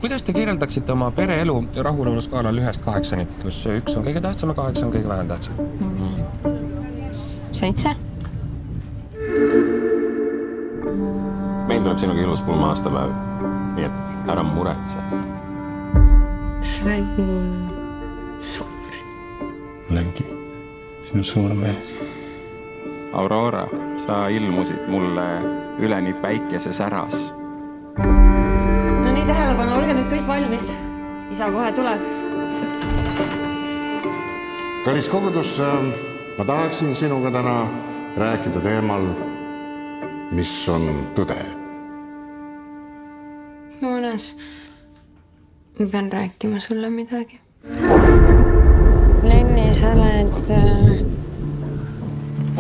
Kuidas te kirjeldaksite oma pereelu rahuloluskaalal 1-8, kus 1 on kõige tähtsam ja 8 on kõige vähem tähtsam? 7. Meil tuleb sinuga ilus pulma-aastapäev, nii et ära muretse. Sa oled suur. Olengi sinu suur mees. Aurora, sa ilmusid mulle üleni päikesesäras. No nii tähelepanu, olge nüüd kõik valmis. Isa kohe tuleb. Kallis kogudus, ma tahaksin sinuga täna rääkida teemal, mis on tõde. Joonas, ma pean rääkima sulle midagi. Lenni, sa oled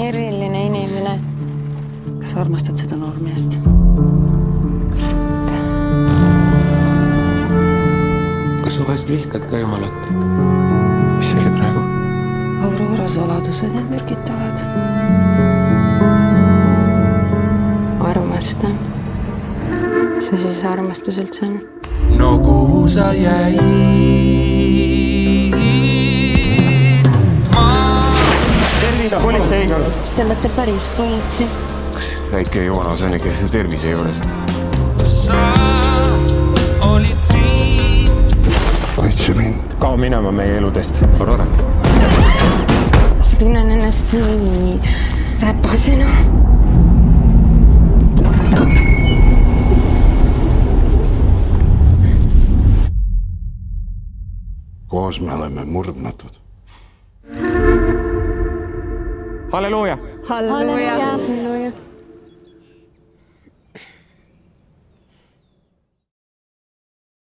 eriline inimene. Kas sa armastad seda noormeest? Kas sa vahest vihkad ka Jumalat? Mis see oli praegu? Aurora saladused, need mürgitavad. Armasta. Mis see siis armastus üldse on? No kuhu sa jäid? Tervist, politsei! Kas te olete päris politsei? Kas väike Joonas on ikka tervise juures? Sa olid siin. Kaitse mind. Kao minema meie eludest, Aurora. Tunnen ennast nii räpasena. Koos me oleme murdmatud. Halleluuja! Halleluja! Halleluja.